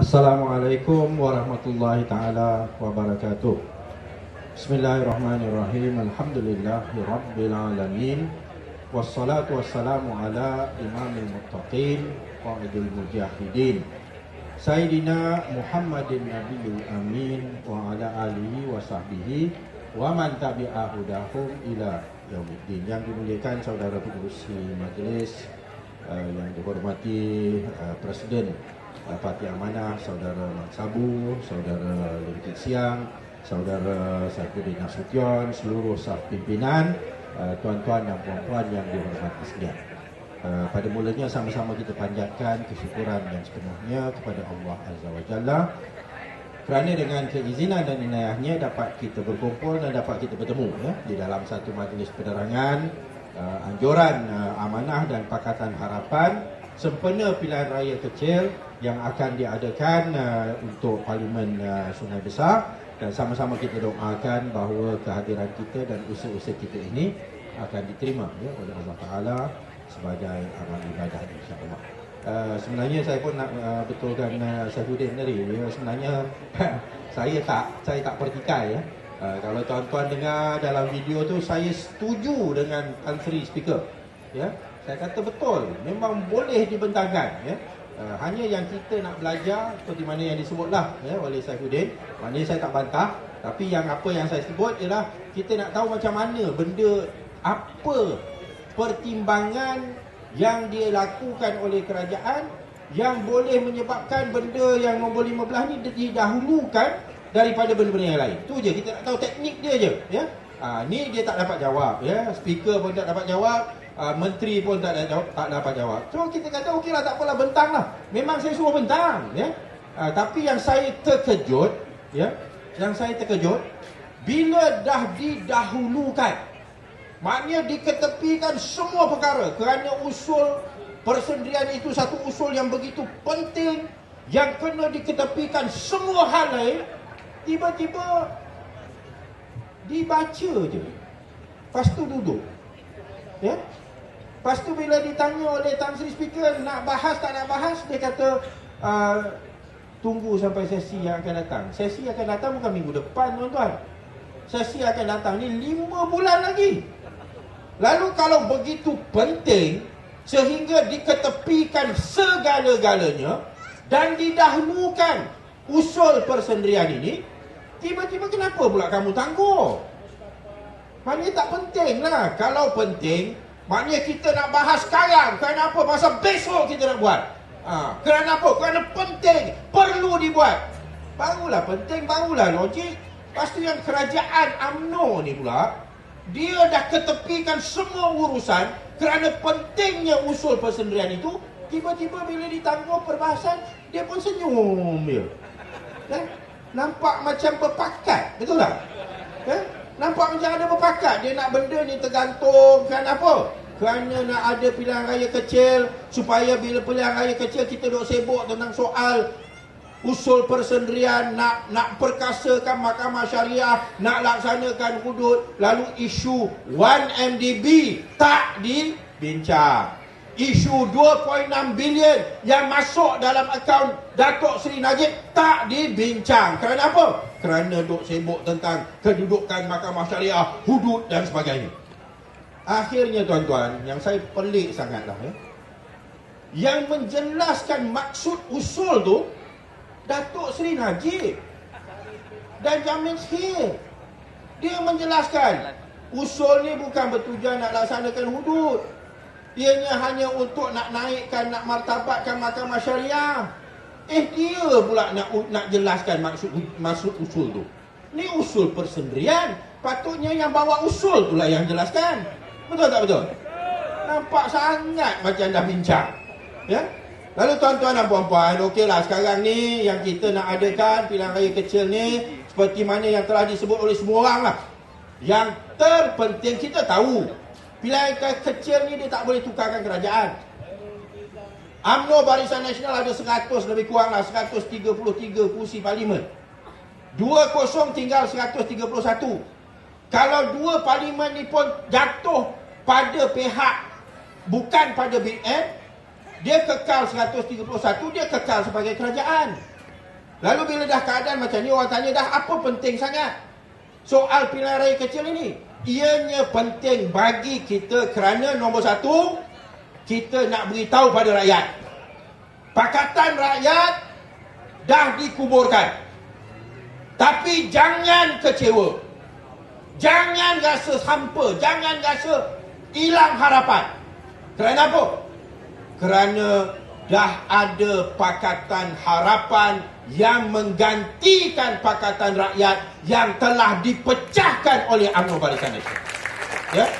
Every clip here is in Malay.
Assalamualaikum warahmatullahi ta'ala wabarakatuh. Bismillahirrahmanirrahim. Alhamdulillahi rabbil alamin. Wassalatu wassalamu ala imamil muttaqin qa'idul mujahidin Sayyidina Muhammadin nabiyul amin wa ala alihi wa sahbihi wa man tabi'a hudahum ila yaumiddin. Yang dimuliakan saudara pengerusi majlis, yang dihormati Presiden Parti Amanah, Saudara Mat Sabu, Saudara Lim Siang, Saudara Saifuddin Nasution, seluruh staf pimpinan, tuan-tuan dan puan-puan yang dihormati sekalian. Pada mulanya sama-sama kita panjatkan kesyukuran yang sepenuhnya kepada Allah Azza wa Jalla kerana dengan keizinan dan inayahnya dapat kita berkumpul dan dapat kita bertemu di dalam satu majlis penerangan anjuran amanah dan Pakatan Harapan sempena pilihan raya kecil yang akan diadakan untuk Parlimen Sungai Besar, dan sama-sama kita doakan bahawa kehadiran kita dan usaha-usaha kita ini akan diterima oleh Allah Ta'ala sebagai amal ibadah, insya-Allah. Sebenarnya saya pun nak betulkan Saifuddin tadi. Sebenarnya saya tak pertikai kalau tuan-tuan dengar dalam video tu, saya setuju dengan Tan Sri Speaker. Saya kata betul, memang boleh dibentangkan. Hanya yang kita nak belajar seperti mana yang disebutlah oleh Saifuddin. Maknanya saya tak bantah, tapi apa yang saya sebut ialah kita nak tahu macam mana benda, apa pertimbangan yang dilakukan oleh kerajaan yang boleh menyebabkan benda yang nombor 15 ni didahulukan daripada benda-benda yang lain. Tu je, kita nak tahu teknik dia je. Ni dia tak dapat jawab. Speaker pun tak dapat jawab. Menteri pun tak dapat jawab. So kita kata okeylah, tak apalah, bentang lah. Memang saya suruh bentang. Tapi yang saya terkejut, bila dah didahulukan, maknanya diketepikan semua perkara kerana usul persendirian itu satu usul yang begitu penting yang kena diketepikan semua hal lain, tiba-tiba dibaca je. Lepas tu duduk. Lepas tu bila ditanya oleh Tan Sri Speaker nak bahas tak nak bahas, dia kata tunggu sampai sesi yang akan datang. Sesi akan datang bukan minggu depan, tuan-tuan. Sesi akan datang ni 5 bulan lagi. Lalu kalau begitu penting sehingga diketepikan segala-galanya dan didahulukan usul persendirian ini, tiba-tiba kenapa pula kamu tangguh? Maknanya tak penting lah. Kalau penting, maknanya kita nak bahas sekarang. Kerana apa? Pasal besok kita nak buat. Kerana apa? Kerana penting, perlu dibuat. Barulah penting, barulah logik. Lepas tu yang kerajaan UMNO ni pula, dia dah ketepikan semua urusan kerana pentingnya usul persendirian itu. Tiba-tiba bila ditangguh perbahasan, dia pun senyum dia. Nampak macam berpakat, betul tak? Nampak macam ada berpakat. Dia nak benda ni tergantung kerana apa? Kerana nak ada pilihan raya kecil, supaya bila pilihan raya kecil kita duk sibuk tentang soal usul persendirian, nak perkasakan mahkamah syariah, nak laksanakan hudud, lalu isu 1MDB tak dibincang. Isu 2.6 bilion yang masuk dalam akaun Datuk Seri Najib tak dibincang. Kerana apa? Kerana duk sibuk tentang kedudukan mahkamah syariah, hudud dan sebagainya. Akhirnya tuan-tuan, yang saya pelik sangatlah yang menjelaskan maksud usul tu Datuk Seri Najib dan Jamil Syed. Dia menjelaskan usul ni bukan bertujuan nak laksanakan hudud. Ianya hanya untuk nak naikkan, nak martabatkan mahkamah syariah. Dia pula nak jelaskan maksud usul tu. Ni usul persendirian. Patutnya yang bawa usul itulah yang jelaskan. Betul tak betul? Nampak sangat macam dah bincang. Lalu tuan-tuan dan puan-puan, okeylah sekarang ni yang kita nak adakan pilihan raya kecil ni seperti mana yang telah disebut oleh semua orang lah. Yang terpenting kita tahu, pilihan kecil ni dia tak boleh tukarkan kerajaan. UMNO Barisan Nasional ada 100 lebih kurang lah, 133 kursi parlimen. 20 tinggal 131. Kalau dua parlimen ni pun jatuh pada pihak bukan pada Big M, dia kekal 131, dia kekal sebagai kerajaan. Lalu bila dah keadaan macam ni, orang tanya dah apa penting sangat soal pilihan raya kecil ini? Ianya penting bagi kita kerana nombor satu, kita nak beritahu pada rakyat, Pakatan Rakyat dah dikuburkan. Tapi jangan kecewa, jangan rasa hampa, jangan rasa hilang harapan. Kerana apa? Kerana dah ada Pakatan Harapan yang menggantikan Pakatan Rakyat yang telah dipecahkan oleh UMNO Barisan Nasional. Ya,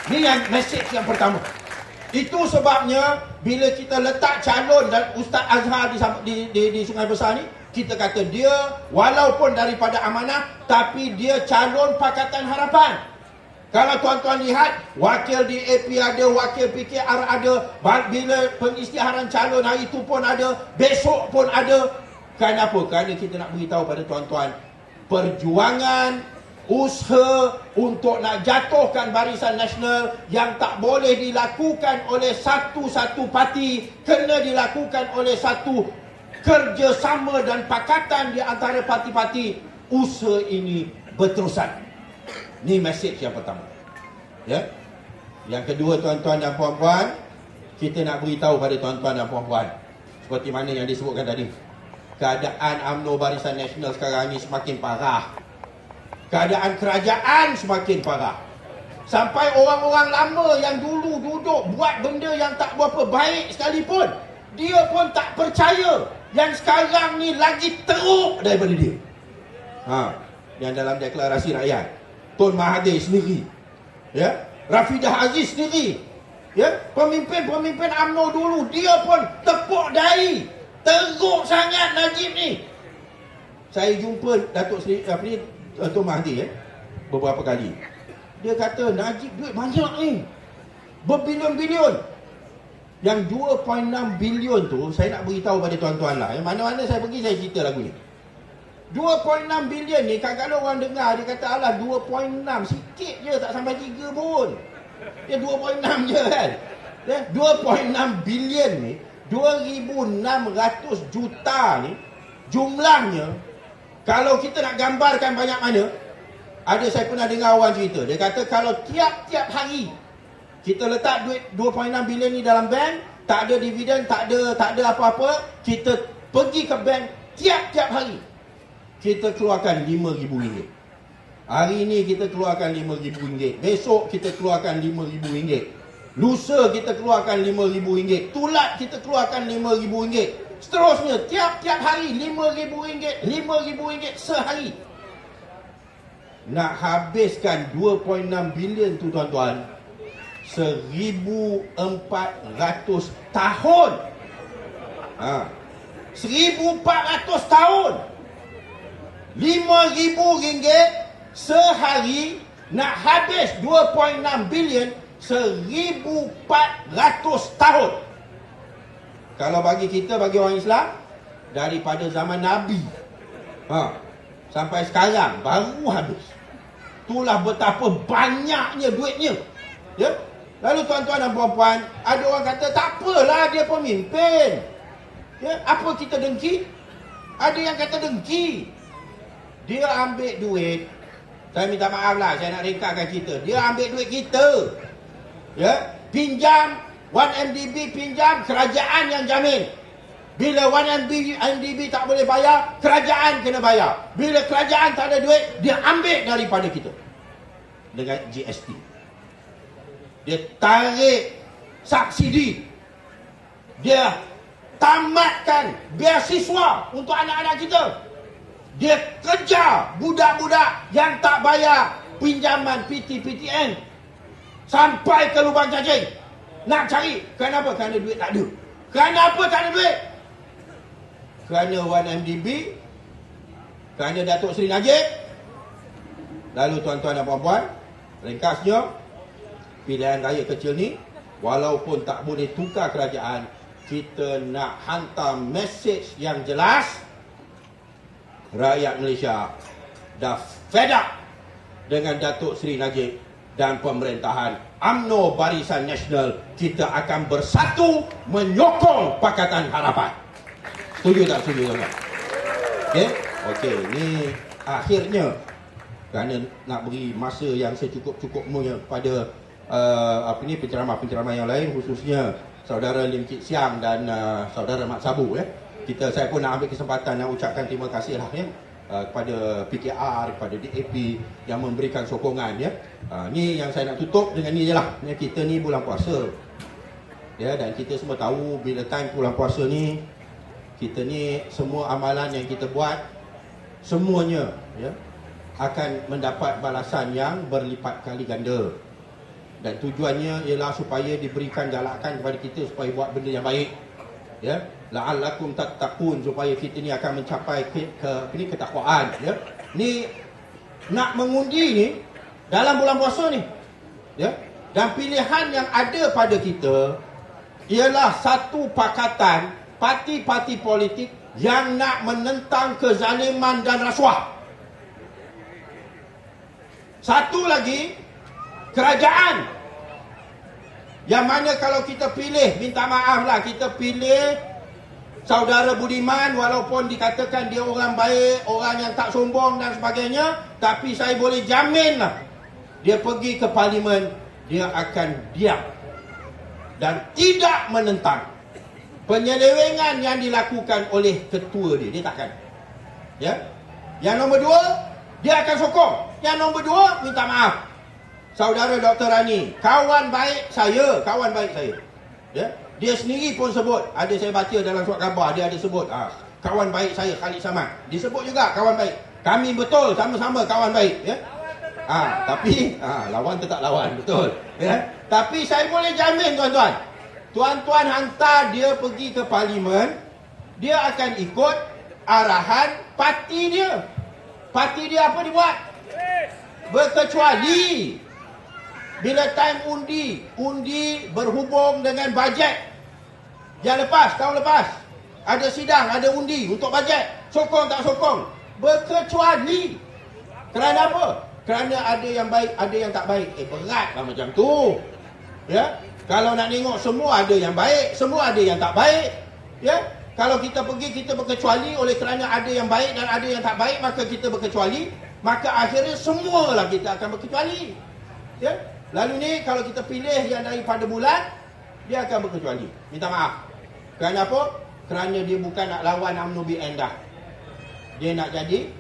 ini yang mesej yang pertama. Itu sebabnya bila kita letak calon dan Ustaz Azhar di Sungai Besar ni, kita kata dia walaupun daripada amanah, tapi dia calon Pakatan Harapan. Kalau tuan-tuan lihat, wakil DAP ada, wakil PKR ada, bila pengisytiharan calon hari itu pun ada, besok pun ada. Kenapa? Kerana kita nak beritahu pada tuan-tuan, perjuangan, usaha untuk nak jatuhkan Barisan Nasional yang tak boleh dilakukan oleh satu-satu parti, kena dilakukan oleh satu kerjasama dan pakatan di antara parti-parti. Usaha ini berterusan. Ini mesej yang pertama. Ya. Yang kedua, tuan-tuan dan puan-puan, kita nak beritahu pada tuan-tuan dan puan-puan, seperti mana yang disebutkan tadi, keadaan UMNO Barisan Nasional sekarang ini semakin parah. Keadaan kerajaan semakin parah. Sampai orang-orang lama yang dulu duduk buat benda yang tak berapa baik sekalipun, dia pun tak percaya yang sekarang ni lagi teruk daripada dia. Yang dalam deklarasi rakyat, Tun Mahathir sendiri, ya, Rafidah Aziz sendiri, ya, pemimpin-pemimpin UMNO dulu, dia pun tepuk dahi. Teruk sangat Najib ni. Saya jumpa Datuk Seri Tun Mahathir beberapa kali. Dia kata Najib duit banyak ni, berbilion-bilion. Yang 2.6 bilion tu saya nak beritahu pada tuan-tuan lah. Mana-mana saya pergi saya cerita lagu ni. 2.6 bilion ni kadang-kadang orang dengar dia kata alah 2.6 sikit je, tak sampai 3 pun. Dia 2.6 je kan. 2.6 bilion ni, 2,600 juta ni jumlahnya. Kalau kita nak gambarkan banyak mana, ada saya pernah dengar orang cerita, dia kata kalau tiap-tiap hari kita letak duit 2.6 bilion ni dalam bank, tak ada dividen, tak ada apa-apa, kita pergi ke bank tiap-tiap hari, kita keluarkan RM5,000. Hari ni kita keluarkan RM5,000, besok kita keluarkan RM5,000, lusa kita keluarkan RM5,000, tulat kita keluarkan RM5,000, seterusnya tiap-tiap hari RM5,000, RM5,000 sehari. Nak habiskan 2.6 bilion tu tuan-tuan, 1,400 tahun. 1,400 tahun. RM5,000 sehari, nak habis 2.6 bilion 1,400 tahun. Kalau bagi kita, bagi orang Islam, daripada zaman Nabi sampai sekarang baru habis. Itulah betapa banyaknya duitnya. Ya. Lalu tuan-tuan dan puan-puan, ada orang kata tak apalah dia pemimpin. Ya, apa kita dengki? Ada yang kata dengki. Dia ambil duit. Saya minta maaf lah, saya nak ringkaskan cerita. Dia ambil duit kita. Ya, pinjam 1MDB, pinjam, kerajaan yang jamin. Bila 1MDB tak boleh bayar, kerajaan kena bayar. Bila kerajaan tak ada duit, dia ambil daripada kita dengan GST. Dia tarik subsidi. Dia tamatkan beasiswa untuk anak-anak kita. Dia kejar budak-budak yang tak bayar pinjaman PT-PTN sampai ke lubang cacing. Nak cari. Kenapa? Kerana duit tak ada. Kenapa tak ada duit? Kerana 1MDB, kerana Datuk Seri Najib. Lalu tuan-tuan dan puan-puan, ringkasnya, pilihan raya kecil ni, walaupun tak boleh tukar kerajaan, kita nak hantar mesej yang jelas. Rakyat Malaysia dah fed up dengan Datuk Seri Najib dan pemerintahan UMNO Barisan Nasional. Kita akan bersatu menyokong Pakatan Harapan. Setuju tak setuju tuan-tuan? Okey, okey, ni akhirnya kerana nak beri masa yang secukup-cukupnya kepada penceramah-penceramah yang lain, khususnya saudara Lim Kit Siang dan saudara Mat Sabu saya pun nak ambil kesempatan nak ucapkan terima kasih lah kepada PKR, kepada DAP yang memberikan sokongan ni yang saya nak tutup dengan ni je lah. Kita ni bulan puasa dan kita semua tahu bila time bulan puasa ni, kita ni semua amalan yang kita buat semuanya akan mendapat balasan yang berlipat kali ganda. Dan tujuannya ialah supaya diberikan galakan kepada kita supaya buat benda yang baik. La'allakum tattaqun, supaya kita ni akan mencapai ketakwaan. Ni nak mengundi ni dalam bulan puasa ni. Dan pilihan yang ada pada kita ialah satu pakatan parti-parti politik yang nak menentang kezaliman dan rasuah. Satu lagi, kerajaan. Yang mana kalau kita pilih, minta maaf lah, kita pilih saudara Budiman, walaupun dikatakan dia orang baik, orang yang tak sombong dan sebagainya, tapi saya boleh jamin lah, dia pergi ke parlimen, dia akan diam dan tidak menentang penyelewengan yang dilakukan oleh ketua dia takkan. Yang nombor dua, dia akan sokong. Yang nombor dua, minta maaf, saudara Dr. Rani, kawan baik saya. Dia sendiri pun sebut, ada saya baca dalam surat khabar, dia ada sebut kawan baik saya Khalid Samad, disebut juga kawan baik. Kami betul sama-sama kawan baik. Tapi lawan tetap lawan, betul. Tapi saya boleh jamin tuan-tuan hantar dia pergi ke parlimen, dia akan ikut arahan parti dia. Parti dia apa dibuat? Berkecuali bila time undi berhubung dengan bajet yang lepas, tahun lepas, ada sidang, ada undi untuk bajet, sokong tak sokong. Berkecuali kerana apa? Kerana ada yang baik, ada yang tak baik. Beratlah macam tu. Kalau nak tengok semua ada yang baik, semua ada yang tak baik. Kalau kita pergi, kita berkecuali oleh kerana ada yang baik dan ada yang tak baik, maka kita berkecuali, maka akhirnya semualah kita akan berkecuali. Lalu ni kalau kita pilih yang daripada bulan, dia akan berkecuali. Minta maaf. Kerana apa? Kerana dia bukan nak lawan UMNO BN dah. Dia nak jadi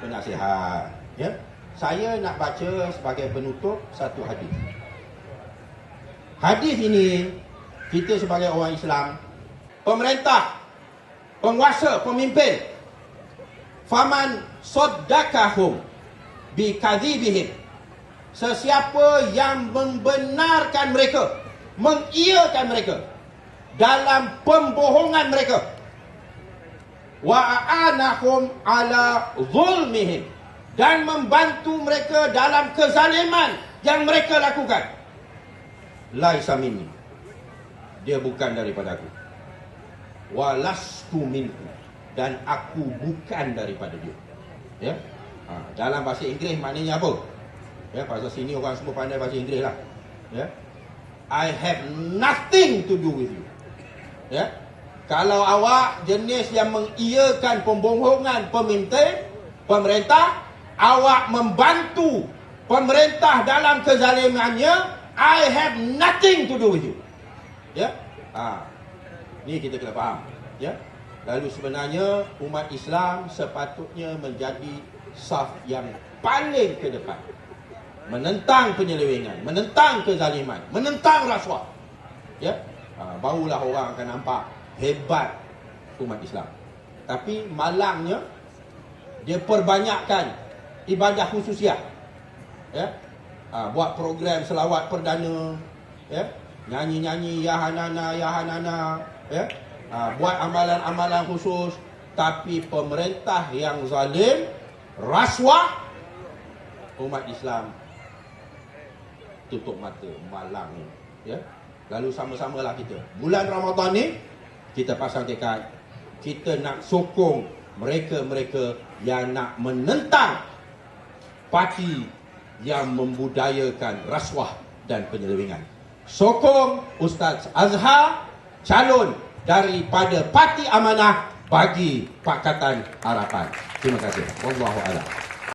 penasihat. Saya nak baca sebagai penutup satu hadis. Hadis ini, kita sebagai orang Islam, pemerintah, penguasa, pemimpin, faman saddaqahum bikadzibihim, sesiapa yang membenarkan mereka, mengiyakan mereka dalam pembohongan mereka, wa a'anahum ala zulmihim, dan membantu mereka dalam kezaliman yang mereka lakukan, laisa minni, dia bukan daripada aku, walastu minhu, dan aku bukan daripada dia. Dalam bahasa Inggeris maknanya apa? Pasal sini orang semua pandai bahasa Inggeris lah. I have nothing to do with you. Kalau awak jenis yang mengiyakan pembohongan pemerintah, awak membantu pemerintah dalam kezalimannya, I have nothing to do with you. Ni kita kena faham. Lalu sebenarnya umat Islam sepatutnya menjadi saf yang paling ke depan, menentang penyelewengan, menentang kezaliman, menentang rasuah. Barulah orang akan nampak hebat umat Islam. Tapi malangnya, dia perbanyakkan ibadah khususiat. Buat program selawat perdana, nyanyi-nyanyi ya Hanana, ya Hanana, buat amalan-amalan khusus. Tapi pemerintah yang zalim, rasuah, umat Islam tutup mata, malang ni. Lalu sama-samalah kita, bulan Ramadan ni, kita pasang tekad, kita nak sokong mereka-mereka yang nak menentang parti yang membudayakan rasuah dan penyelewengan. Sokong Ustaz Azhar, calon daripada Parti Amanah bagi Pakatan Harapan. Terima kasih. Wallahu a'lam.